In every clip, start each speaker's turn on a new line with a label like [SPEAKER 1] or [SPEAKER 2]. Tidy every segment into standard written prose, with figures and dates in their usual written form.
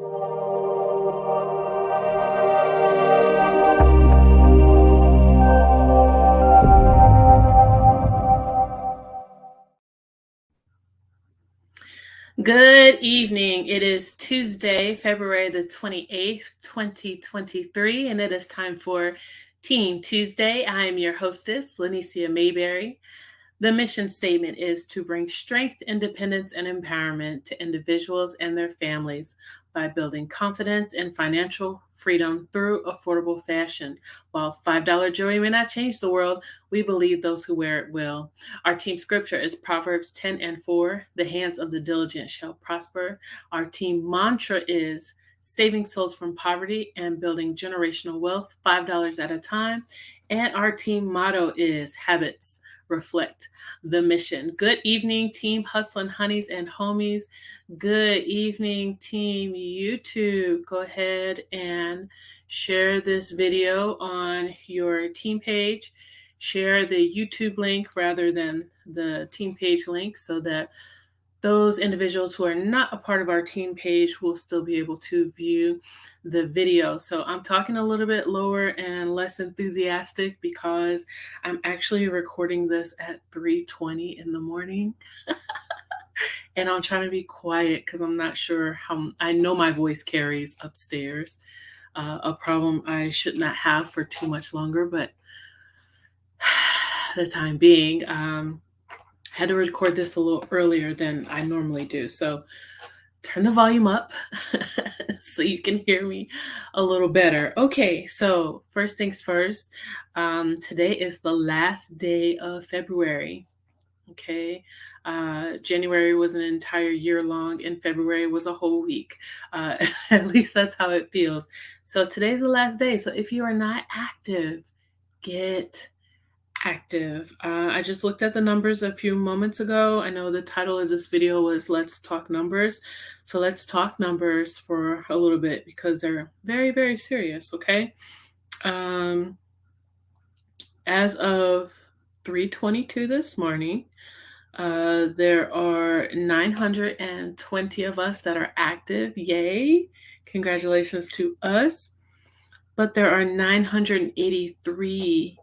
[SPEAKER 1] Good evening. It is Tuesday, February the 28th, 2023, and it is time for Team Tuesday. I am your hostess, Lanicia Mayberry. The mission statement is to bring strength, independence, and empowerment to individuals and their families by building confidence and financial freedom through affordable fashion. While $5 jewelry may not change the world, we believe those who wear it will. Our team scripture is Proverbs 10 and 4. The hands of the diligent shall prosper. Our team mantra is saving souls from poverty and building generational wealth, $5 at a time. And our team motto is habits reflect the mission. Good evening, Team Hustlin' Honeys and Homies. Good evening, Team YouTube. Go ahead and share this video on your team page. Share the YouTube link rather than the team page link so that those individuals who are not a part of our team page will still be able to view the video. So I'm talking a little bit lower and less enthusiastic because I'm actually recording this at 3:20 in the morning. And I'm trying to be quiet because I'm not sure how, I know my voice carries upstairs, a problem I should not have for too much longer, but the time being, had to record this a little earlier than I normally do. So turn the volume up so you can hear me a little better. Okay, so first things first, today is the last day of February. Okay, January was an entire year long, and February was a whole week. At least that's how it feels. So today's the last day. So if you are not active, get active. I just looked at the numbers a few moments ago. I know the title of this video was Let's Talk Numbers. So let's talk numbers for a little bit because they're very, very serious, okay? As of 3:22 this morning, there are 920 of us that are active. Yay! Congratulations to us. But there are 983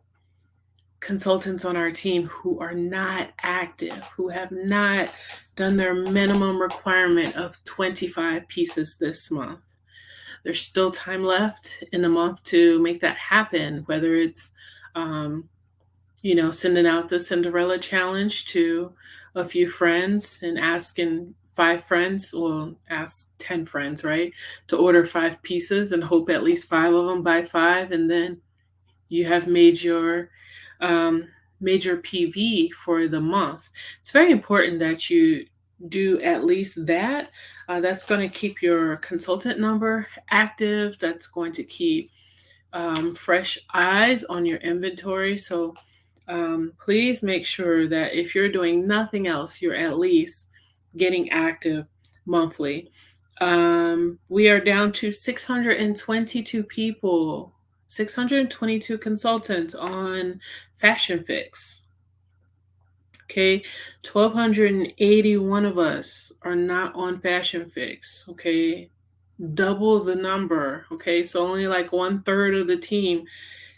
[SPEAKER 1] consultants on our team who are not active, who have not done their minimum requirement of 25 pieces this month. There's still time left in the month to make that happen, whether it's, sending out the Cinderella challenge to a few friends and asking 5 friends, well, ask 10 friends, right, to order 5 pieces and hope at least 5 of them buy 5, and then you have made your PV for the month. It's very important that you do at least that. That's going to keep your consultant number active. That's going to keep fresh eyes on your inventory. So please make sure that if you're doing nothing else, you're at least getting active monthly. We are down to 622 people, 622 consultants on Fashion Fix. Okay, 1,281 of us are not on Fashion Fix. Okay, double the number. Okay, so only like 1/3 of the team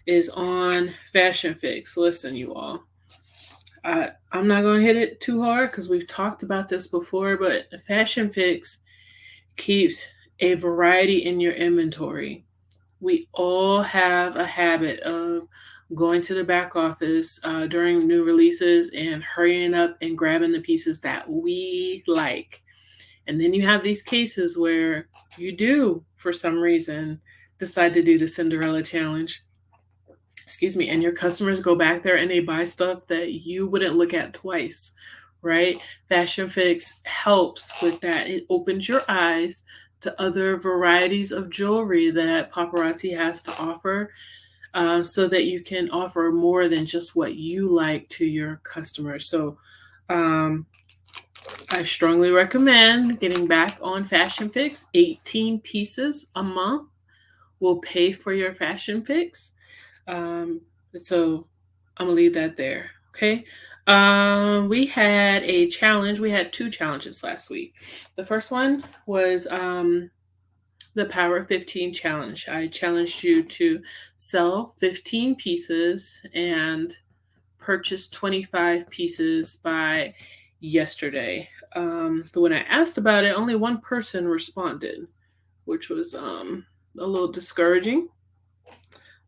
[SPEAKER 1] is on Fashion Fix. Listen, you all, I'm not going to hit it too hard because we've talked about this before, but Fashion Fix keeps a variety in your inventory. We all have a habit of going to the back office during new releases and hurrying up and grabbing the pieces that we like. And then you have these cases where you do, for some reason, decide to do the Cinderella challenge. Excuse me, and your customers go back there and they buy stuff that you wouldn't look at twice, right? Fashion Fix helps with that. It opens your eyes to other varieties of jewelry that Paparazzi has to offer, so that you can offer more than just what you like to your customers. So I strongly recommend getting back on Fashion Fix. 18 pieces a month will pay for your Fashion Fix. So I'm gonna leave that there. Okay. We had a challenge. We had 2 challenges last week. The first one was the Power of 15 challenge. I challenged you to sell 15 pieces and purchase 25 pieces by yesterday. When I asked about it, only one person responded, which was a little discouraging.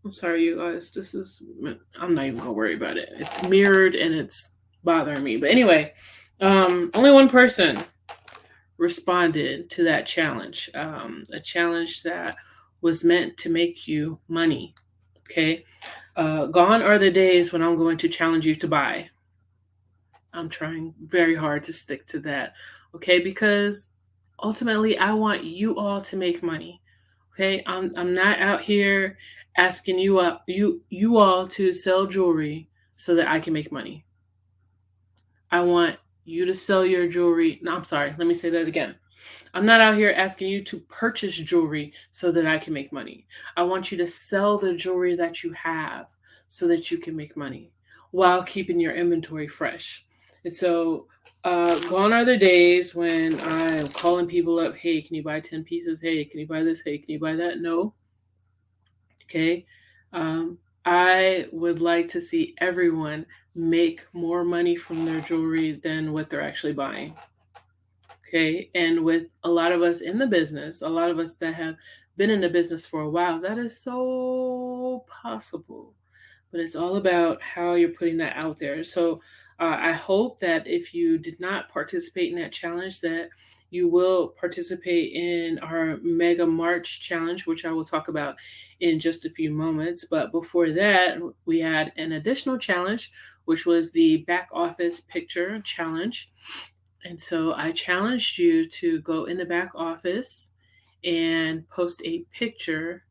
[SPEAKER 1] I'm sorry, you guys. I'm not even gonna worry about it. It's mirrored and it's bothering me. But anyway, only one person responded to that challenge, a challenge that was meant to make you money. Okay. Gone are the days when I'm going to challenge you to buy. I'm trying very hard to stick to that. Okay. Because ultimately, I want you all to make money. Okay. I'm not out here asking you all to sell jewelry so that I can make money. I want you to sell your jewelry. No, I'm sorry. Let me say that again. I'm not out here asking you to purchase jewelry so that I can make money. I want you to sell the jewelry that you have so that you can make money while keeping your inventory fresh. And so, gone are the days when I'm calling people up, hey, can you buy 10 pieces? Hey, can you buy this? Hey, can you buy that? No. Okay. Um, I would like to see everyone make more money from their jewelry than what they're actually buying. Okay. And with a lot of us in the business, a lot of us that have been in the business for a while, that is so possible. But it's all about how you're putting that out there. So I hope that if you did not participate in that challenge, that you will participate in our Mega March challenge, which I will talk about in just a few moments. But before that, we had an additional challenge, which was the back office picture challenge. And so I challenged you to go in the back office and post a picture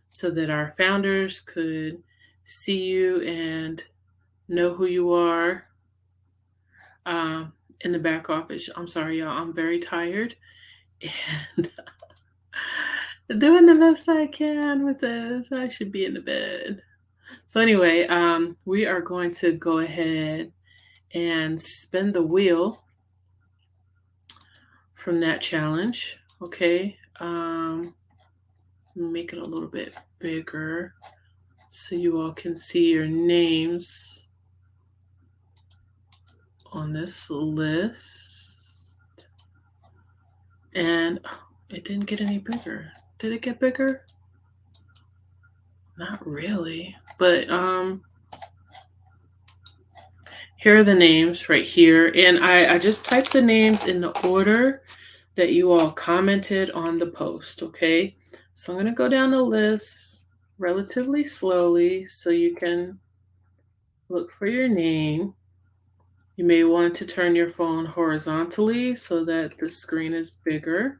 [SPEAKER 1] so that our founders could see you and know who you are in the back office. I'm sorry, y'all. I'm very tired and doing the best I can with this. I should be in the bed. So, anyway, we are going to go ahead and spin the wheel from that challenge. Okay. Make it a little bit bigger so you all can see your names on this list. And it didn't get any bigger. Did it get bigger? Not really. But here are the names right here. And I just typed the names in the order that you all commented on the post, okay? So I'm going to go down the list relatively slowly so you can look for your name. You may want to turn your phone horizontally so that the screen is bigger.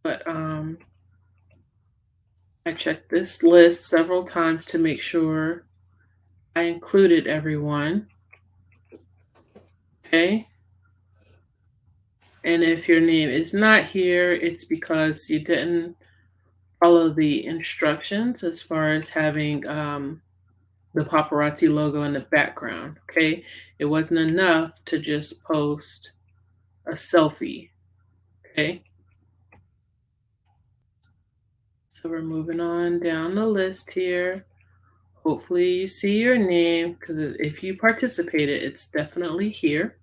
[SPEAKER 1] But I checked this list several times to make sure I included everyone. Okay. And if your name is not here, it's because you didn't follow the instructions as far as having the paparazzi logo in the background. Okay. It wasn't enough to just post a selfie. Okay. So we're moving on down the list here. Hopefully you see your name because if you participated, it's definitely here.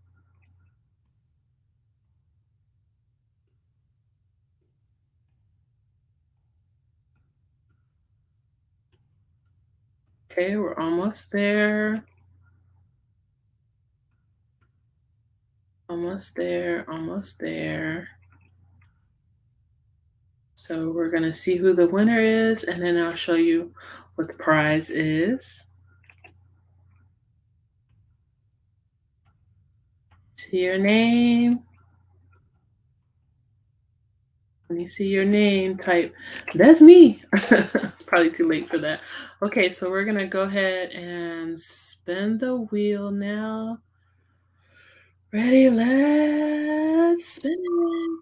[SPEAKER 1] Okay, we're almost there. Almost there, almost there. So we're going to see who the winner is, and then I'll show you what the prize is. See your name. When you see your name, type, that's me. It's probably too late for that. Okay, so we're going to go ahead and spin the wheel now. Ready? Let's spin it.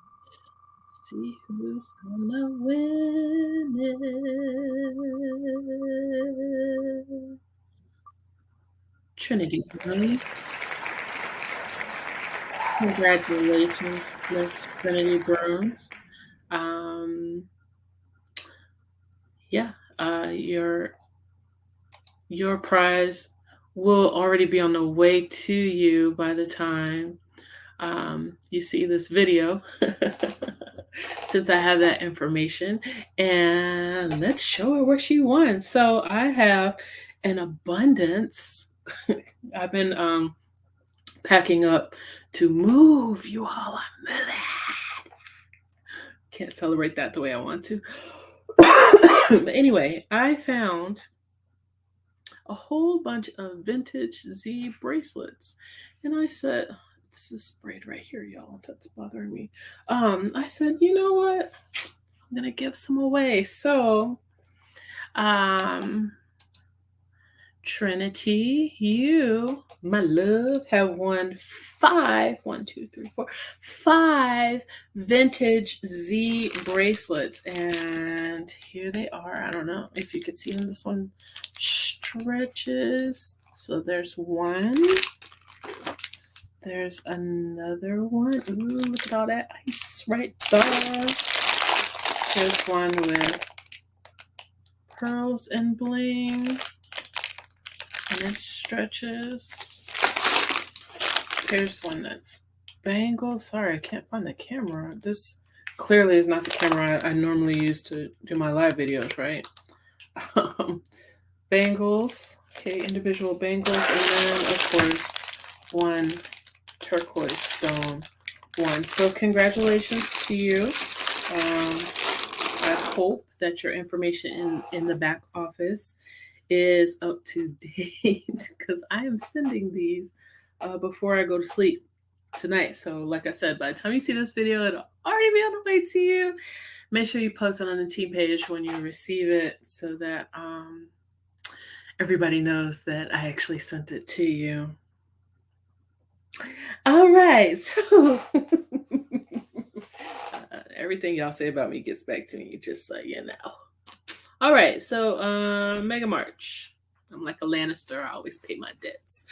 [SPEAKER 1] See who's gonna win it. Trinity Brooms. Congratulations, Miss Trinity Brooms. Um, yeah, your prize will already be on the way to you by the time you see this video. Since I have that information, and let's show her what she won. So I have an abundance. I've been packing up to move, you all. I'm moving. Can't celebrate that the way I want to. But anyway, I found a whole bunch of vintage Z bracelets. And I said, it's this braid right here, y'all, that's bothering me. I said, you know what? I'm gonna give some away. So, um, Trinity, you, my love, have won five vintage Z bracelets. And here they are. I don't know if you could see them. This one stretches. So there's one. There's another one. Ooh, look at all that ice right there. There's one with pearls and bling, and it stretches. Here's one that's bangles. Sorry, I can't find the camera. This clearly is not the camera I normally use to do my live videos, right? Bangles, okay, individual bangles, and then of course one turquoise stone one. So congratulations to you. I hope that your information in the back office is up to date because I am sending these before I go to sleep tonight. So like I said, by the time you see this video, it'll already be on the way to you. Make sure you post it on the team page when you receive it so that everybody knows that I actually sent it to you. All right, so everything y'all say about me gets back to me, just so you know. All right, so Mega March. I'm like a Lannister. I always pay my debts.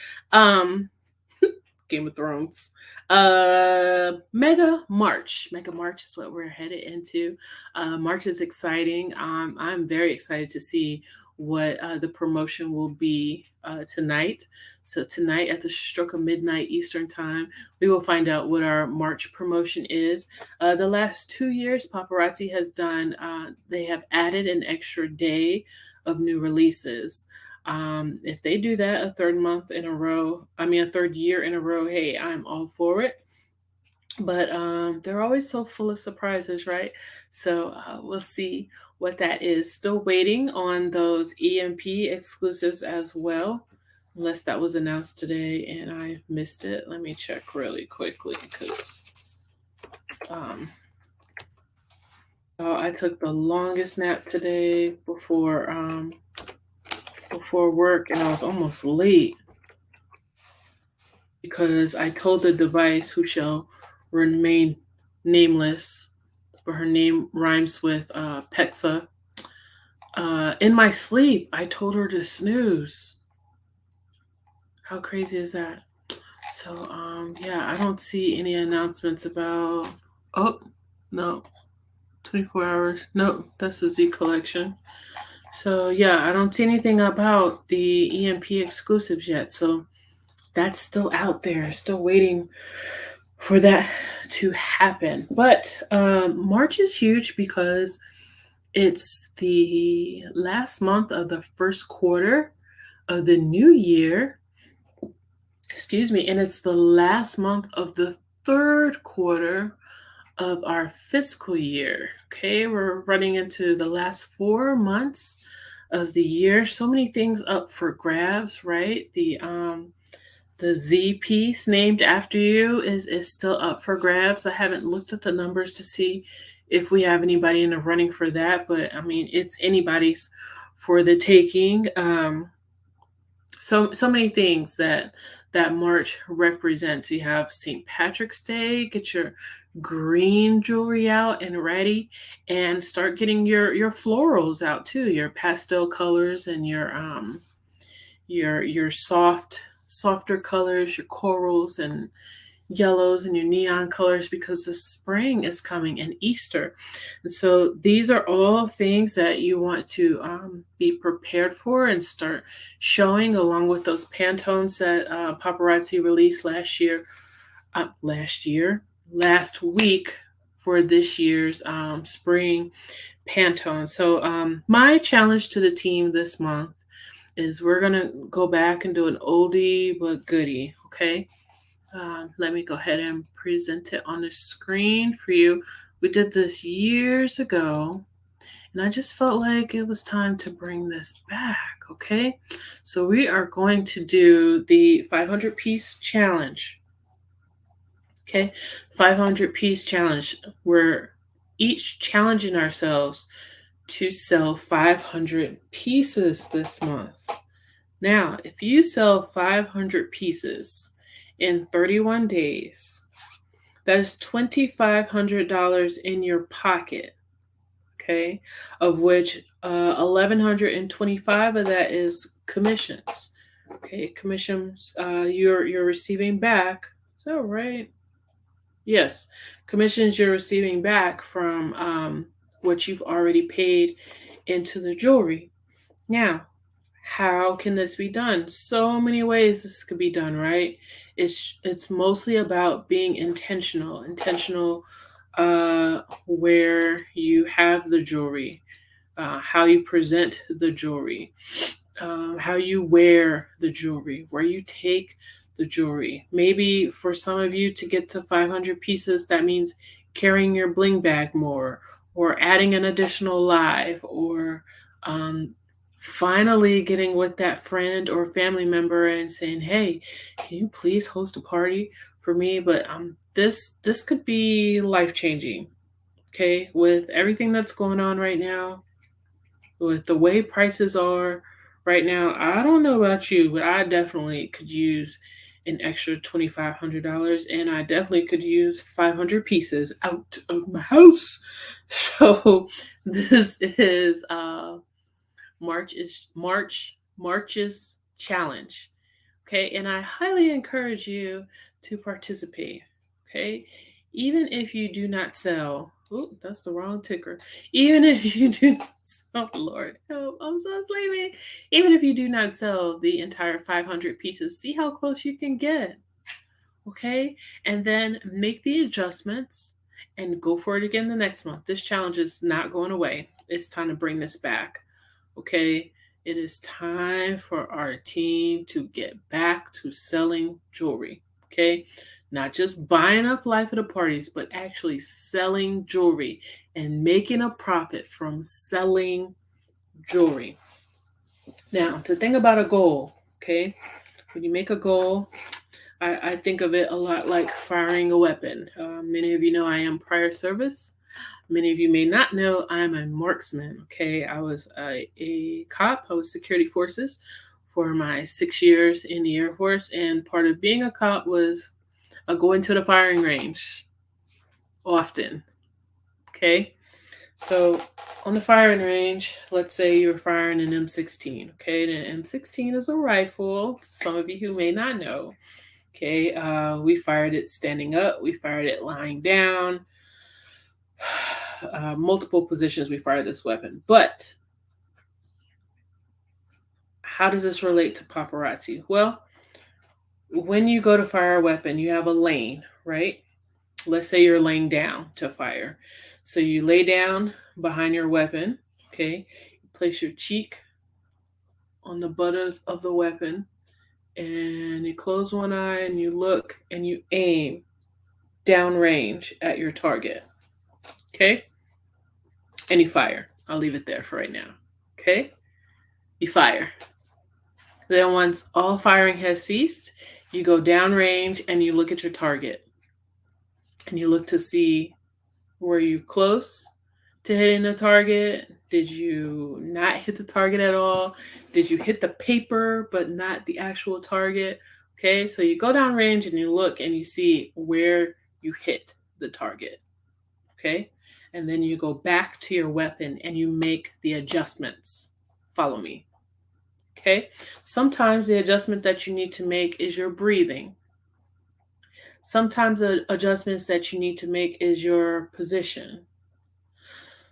[SPEAKER 1] Game of Thrones. Mega March. Mega March is what we're headed into. March is exciting. I'm very excited to see what the promotion will be tonight. So tonight at the stroke of midnight Eastern time, we will find out what our March promotion is. The last 2 years, Paparazzi has done, they have added an extra day of new releases. If they do that a third year in a row, hey, I'm all for it. But they're always so full of surprises, right? So we'll see what that is. Still waiting on those EMP exclusives as well, unless that was announced today and I missed it. Let me check really quickly because I took the longest nap today before work, and I was almost late because I told the device, who shall remain nameless, but her name rhymes with Petsa. In my sleep, I told her to snooze. How crazy is that? So, yeah, I don't see any announcements about. Oh, no, 24 hours. No, that's the Z collection. So, yeah, I don't see anything about the EMP exclusives yet. So, that's still out there, still waiting for that to happen. But March is huge because it's the last month of the first quarter of the new year. Excuse me. And it's the last month of the third quarter of our fiscal year. Okay. We're running into the last 4 months of the year. So many things up for grabs, right? The Z piece named after you is still up for grabs. I haven't looked at the numbers to see if we have anybody in the running for that, but I mean, it's anybody's for the taking. So many things that March represents. You have St. Patrick's Day. Get your green jewelry out and ready, and start getting your florals out too. Your pastel colors and your softer colors, your corals, and yellows and your neon colors because the spring is coming and Easter. And so these are all things that you want to be prepared for and start showing along with those Pantones that paparazzi released last week for this year's spring Pantone. So my challenge to the team this month is we're gonna go back and do an oldie but goodie. Okay, let me go ahead and present it on the screen for you. We did this years ago, and I just felt like it was time to bring this back. Okay, so we are going to do the 500 piece challenge. Okay, 500 piece challenge. We're each challenging ourselves to sell 500 pieces this month. Now, if you sell 500 pieces in 31 days, that is $2,500 in your pocket, okay? Of which 1,125 of that is commissions. Okay, commissions you're receiving back. Is that right? Yes, commissions you're receiving back from what you've already paid into the jewelry. Now, how can this be done? So many ways this could be done, right? It's mostly about being intentional, where you have the jewelry, how you present the jewelry, how you wear the jewelry, where you take the jewelry. Maybe for some of you to get to 500 pieces, that means carrying your bling bag more, or adding an additional live, or um, finally getting with that friend or family member and saying, "Hey, can you please host a party for me?" But this could be life changing. Okay, with everything that's going on right now, with the way prices are right now, I don't know about you, but I definitely could use an extra $2,500, and I definitely could use 500 pieces out of my house. So this is March's challenge. Okay, and I highly encourage you to participate. Okay, even if you do not sell. Oh, that's the wrong ticker. Even if you do not sell, Lord help, I'm so sleepy. Even if you do not sell the entire 500 pieces, see how close you can get. Okay, and then make the adjustments and go for it again the next month. This challenge is not going away. It's time to bring this back. Okay, it is time for our team to get back to selling jewelry. Okay, not just buying up life at the parties, but actually selling jewelry and making a profit from selling jewelry. Now, to think about a goal, okay, when you make a goal, I think of it a lot like firing a weapon. Many of you know I am prior service. Many of you may not know I'm a marksman. Okay, I was a cop. I was security forces for my 6 years in the Air Force, and part of being a cop was going to the firing range often. Okay, so on the firing range, let's say you're firing an M16. Okay, the M16 is a rifle. Some of you who may not know. Okay, we fired it standing up. We fired it lying down. Multiple positions we fire this weapon. But how does this relate to paparazzi? Well, when you go to fire a weapon, you have a lane, right? Let's say you're laying down to fire. So you lay down behind your weapon, okay? You place your cheek on the butt of the weapon, and you close one eye and you look and you aim downrange at your target, okay? And you fire. I'll leave it there for right now, okay? You fire. Then once all firing has ceased, you go downrange and you look at your target. And you look to see, were you close to hitting the target? Did you not hit the target at all? Did you hit the paper but not the actual target? Okay, so you go downrange and you look and you see where you hit the target. Okay, and then you go back to your weapon and you make the adjustments. Follow me. Okay, sometimes the adjustment that you need to make is your breathing. Sometimes the adjustments that you need to make is your position.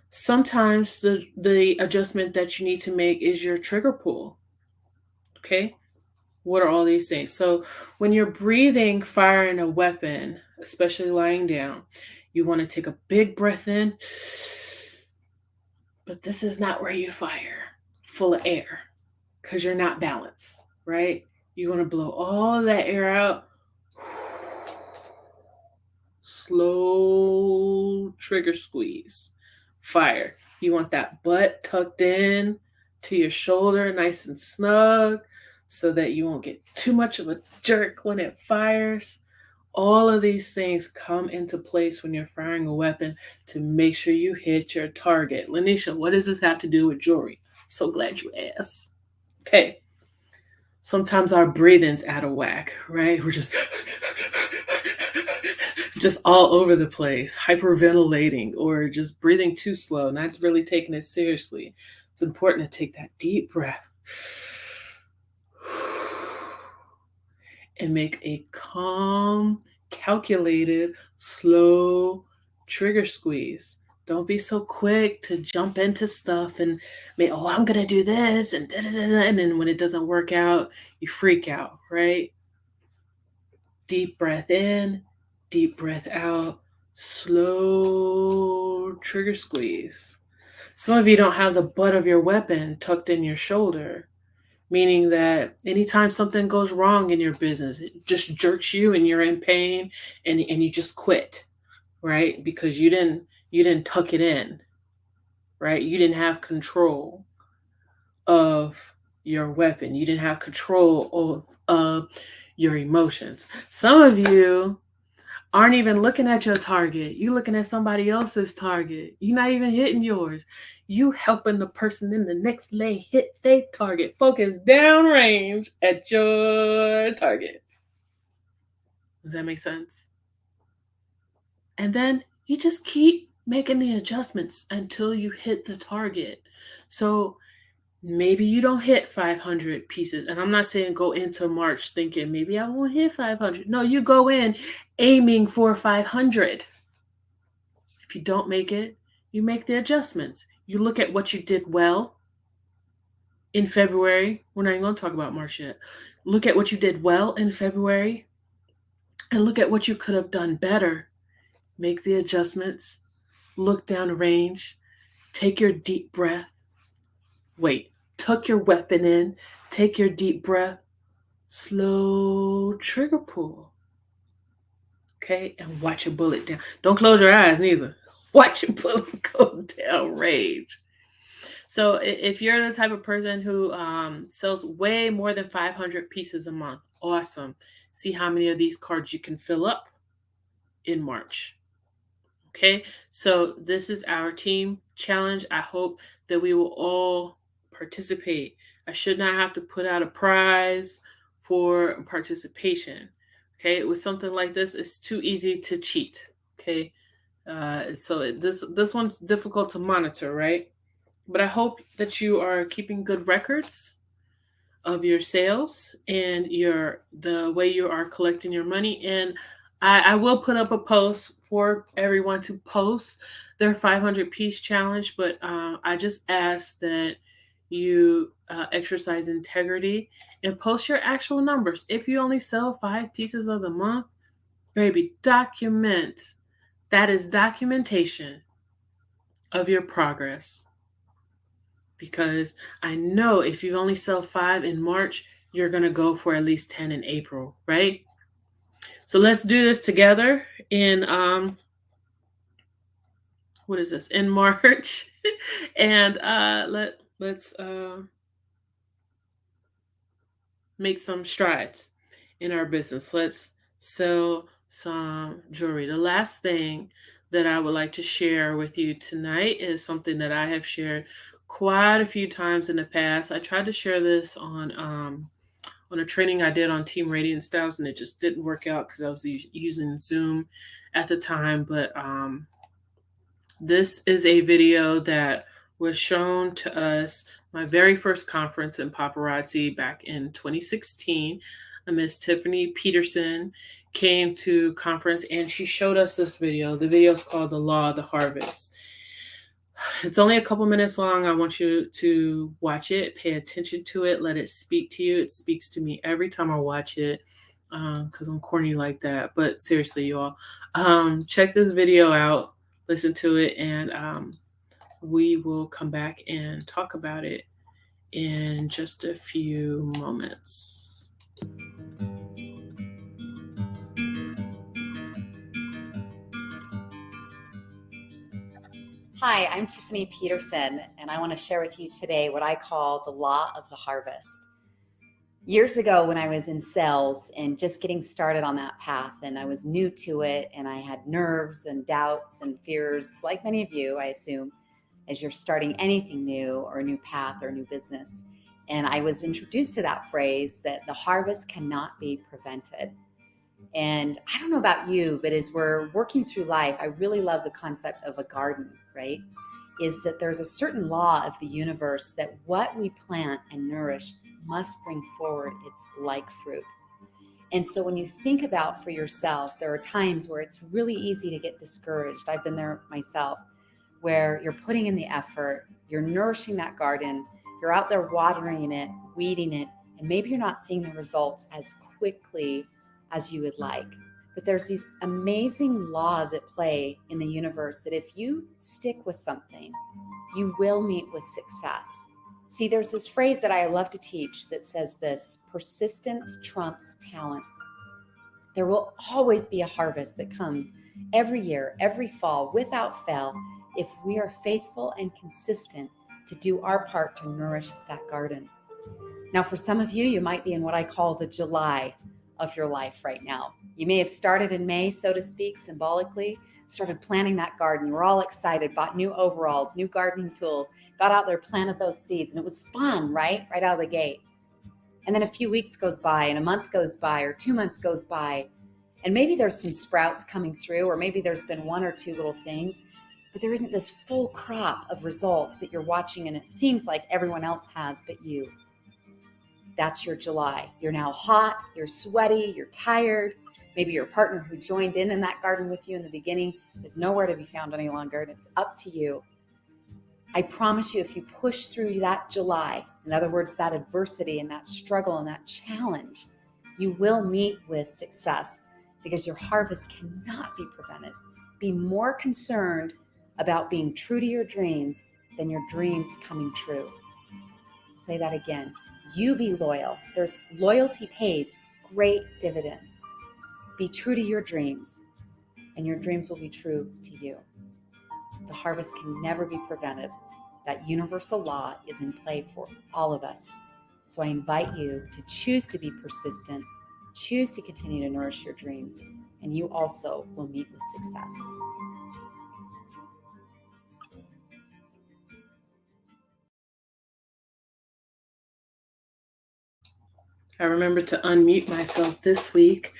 [SPEAKER 1] Sometimes the adjustment that you need to make is your trigger pull. Okay. What are all these things? So when you're breathing, firing a weapon, especially lying down, you want to take a big breath in, but this is not where you fire full of air because you're not balanced, right? You want to blow all of that air out. Slow trigger squeeze. Fire. You want that butt tucked in to your shoulder, nice and snug, so that you won't get too much of a jerk when it fires. All of these things come into place when you're firing a weapon to make sure you hit your target. Lanisha, what does this have to do with jewelry? I'm so glad you asked. Okay. Sometimes our breathing's out of whack, right? We're just all over the place, hyperventilating, or just breathing too slow, not really taking it seriously. It's important to take that deep breath and make a calm, calculated, slow trigger squeeze. Don't be so quick to jump into stuff and oh, I'm gonna do this and da da da, and then when it doesn't work out, you freak out, right? Deep breath in, deep breath out, slow trigger squeeze. Some of you don't have the butt of your weapon tucked in your shoulder, meaning that anytime something goes wrong in your business, it just jerks you and you're in pain and you just quit, right? Because you didn't tuck it in, right? You didn't have control of your weapon. You didn't have control of your emotions. Some of you aren't even looking at your target. You looking at somebody else's target. You're not even hitting yours. You helping the person in the next lane hit their target. Focus downrange at your target. Does that make sense? And then you just keep making the adjustments until you hit the target. So maybe you don't hit 500 pieces. And I'm not saying go into March thinking maybe I won't hit 500. No, you go in aiming for 500. If you don't make it, you make the adjustments. You look at what you did well in February. We're not even going to talk about March yet. Look at what you did well in February and look at what you could have done better. Make the adjustments. Look down range. Take your deep breath. Wait, tuck your weapon in. Take your deep breath. Slow trigger pull. Okay, and watch your bullet down. Don't close your eyes neither. Watch your bullet go down range. So if you're the type of person who sells way more than 500 pieces a month, awesome. See how many of these cards you can fill up in March. Okay, so this is our team challenge. I hope that we will all participate. I should not have to put out a prize for participation. Okay, with something like this, it's too easy to cheat. Okay, so this one's difficult to monitor, right? But I hope that you are keeping good records of your sales and the way you are collecting your money. And I will put up a post for everyone to post their 500 piece challenge, but I just ask that you exercise integrity and post your actual numbers. If you only sell 5 pieces of the month, baby, document. That is documentation of your progress. Because I know if you only sell 5 in March, you're going to go for at least 10 in April, right? So let's do this together in what is this? In March. And let's make some strides in our business. Let's sell some jewelry. The last thing that I would like to share with you tonight is something that I have shared quite a few times in the past. I tried to share this on a training I did on Team Radiant Styles, and it just didn't work out because I was using Zoom at the time. But this is a video that was shown to us my very first conference in paparazzi back in 2016. Miss Tiffany Peterson came to conference and she showed us this video. The video is called The Law of the Harvest. It's only a couple minutes long. I want you to watch it, pay attention to it, let it speak to you. It speaks to me every time I watch it because I'm corny like that. But seriously, you all, check this video out, listen to it, and we will come back and talk about it in just a few moments.
[SPEAKER 2] Hi, I'm Tiffany Peterson, and I want to share with you today what I call the law of the harvest. Years ago, when I was in sales and just getting started on that path, and I was new to it, and I had nerves and doubts and fears, like many of you, I assume, as you're starting anything new or a new path or a new business. And I was introduced to that phrase that the harvest cannot be prevented. And I don't know about you, but as we're working through life, I really love the concept of a garden, right? Is that there's a certain law of the universe that what we plant and nourish must bring forward its like fruit. And so when you think about for yourself, there are times where it's really easy to get discouraged. I've been there myself, where you're putting in the effort, you're nourishing that garden, you're out there watering it, weeding it, and maybe you're not seeing the results as quickly as you would like. But there's these amazing laws at play in the universe that if you stick with something, you will meet with success. See, there's this phrase that I love to teach that says this: persistence trumps talent. There will always be a harvest that comes every year, every fall, without fail, if we are faithful and consistent to do our part to nourish that garden. Now, for some of you, you might be in what I call the July of your life right now. You may have started in May, so to speak, symbolically, started planting that garden. You were all excited, bought new overalls, new gardening tools, got out there, planted those seeds, and it was fun, right? Right out of the gate. And then a few weeks goes by, and a month goes by, or 2 months goes by, and maybe there's some sprouts coming through, or maybe there's been one or two little things, but there isn't this full crop of results that you're watching, and it seems like everyone else has but you. That's your July. You're now hot, you're sweaty, you're tired. Maybe your partner who joined in that garden with you in the beginning is nowhere to be found any longer, and it's up to you. I promise you, if you push through that July, in other words, that adversity and that struggle and that challenge, you will meet with success because your harvest cannot be prevented. Be more concerned about being true to your dreams than your dreams coming true. I'll say that again. You be loyal. There's loyalty pays great dividends. Be true to your dreams, and your dreams will be true to you. The harvest can never be prevented. That universal law is in play for all of us. So I invite you to choose to be persistent, choose to continue to nourish your dreams, and you also will meet with success.
[SPEAKER 1] I remembered to unmute myself this week.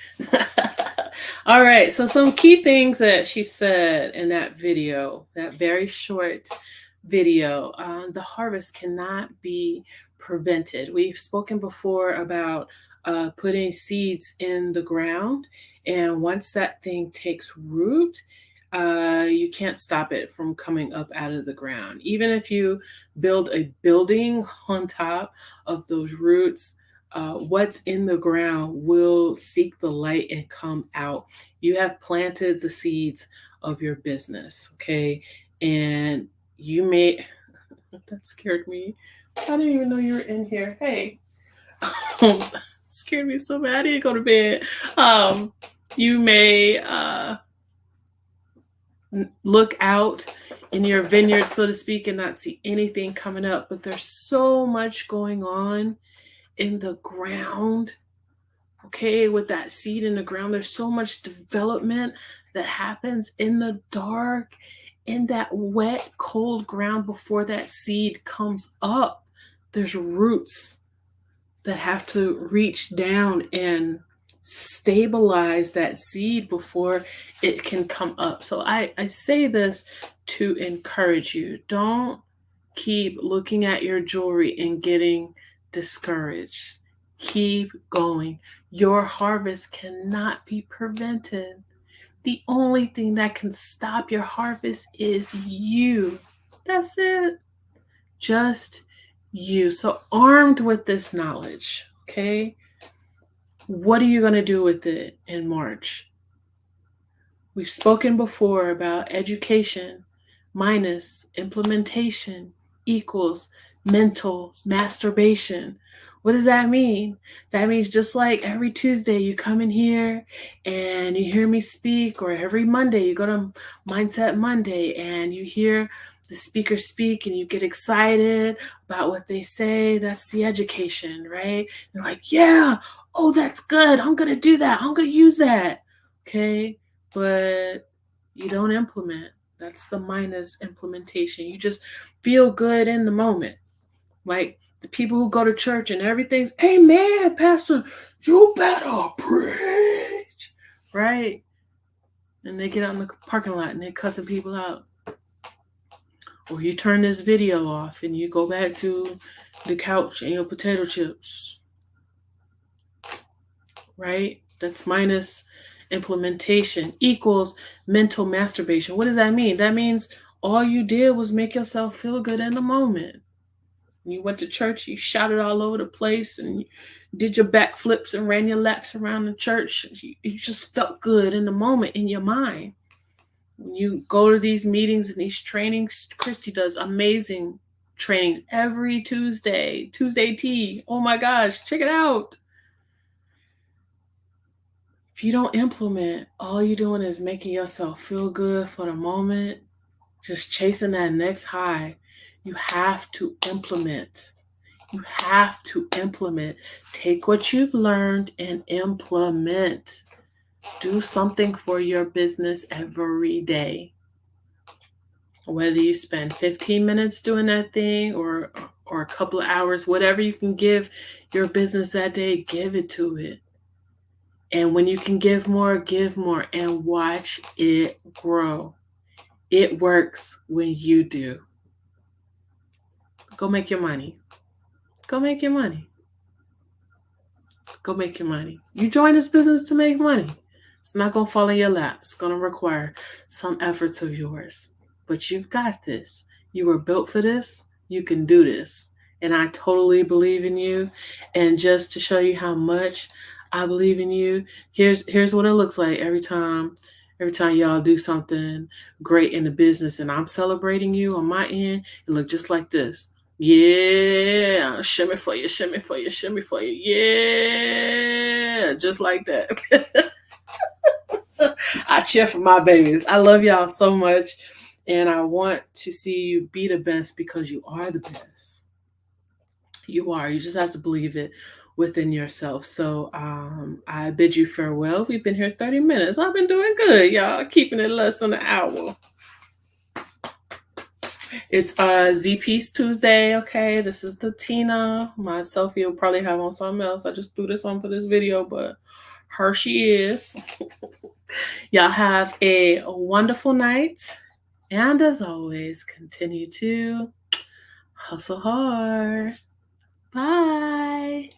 [SPEAKER 1] All right, so some key things that she said in that video, that very short video. The harvest cannot be prevented. We've spoken before about putting seeds in the ground, and once that thing takes root, you can't stop it from coming up out of the ground. Even if you build a building on top of those roots, what's in the ground will seek the light and come out. You have planted the seeds of your business, okay? And you may, that scared me. I didn't even know you were in here. Hey, scared me so bad. I didn't go to bed. You may look out in your vineyard, so to speak, and not see anything coming up, but there's so much going on in the ground. Okay, with that seed in the ground, there's so much development that happens in the dark, in that wet, cold ground before that seed comes up. There's roots that have to reach down and stabilize that seed before it can come up. So I say this to encourage you. Don't keep looking at your jewelry and getting discouraged. Keep going. Your harvest cannot be prevented. The only thing that can stop your harvest is you. That's it. Just you. So, armed with this knowledge, okay, what are you going to do with it in March? We've spoken before about education minus implementation equals mental masturbation. What does that mean? That means just like every Tuesday you come in here and you hear me speak, or every Monday you go to Mindset Monday and you hear the speaker speak and you get excited about what they say. That's the education, right? You're like, yeah, oh, that's good. I'm going to do that. I'm going to use that. Okay. But you don't implement. That's the minus implementation. You just feel good in the moment. Like the people who go to church and everything's, amen, Pastor, you better preach. Right? And they get out in the parking lot and they're cussing people out. Or you turn this video off and you go back to the couch and your potato chips. Right? That's minus implementation equals mental masturbation. What does that mean? That means all you did was make yourself feel good in the moment. You went to church, you shouted all over the place, and you did your backflips and ran your laps around the church. You just felt good in the moment in your mind. When you go to these meetings and these trainings, Christy does amazing trainings every Tuesday. Tuesday tea. Oh my gosh, check it out. If you don't implement, all you're doing is making yourself feel good for the moment, just chasing that next high. You have to implement. You have to implement. Take what you've learned and implement. Do something for your business every day. Whether you spend 15 minutes doing that thing or a couple of hours, whatever you can give your business that day, give it to it. And when you can give more and watch it grow. It works when you do. Go make your money. Go make your money. Go make your money. You join this business to make money. It's not going to fall in your lap. It's going to require some efforts of yours. But you've got this. You were built for this. You can do this. And I totally believe in you. And just to show you how much I believe in you, here's what it looks like every time y'all do something great in the business and I'm celebrating you on my end. It look just like this. Yeah, shimmy for you, shimmy for you, shimmy for you. Yeah, just like that. I cheer for my babies. I love y'all so much. And I want to see you be the best because you are the best. You are. You just have to believe it within yourself. So I bid you farewell. We've been here 30 minutes. I've been doing good, y'all. Keeping it less than an hour. It's Z-Piece Tuesday, okay? This is the Tina. My Sophie will probably have on something else. I just threw this on for this video, but her she is. Y'all have a wonderful night. And as always, continue to hustle hard. Bye.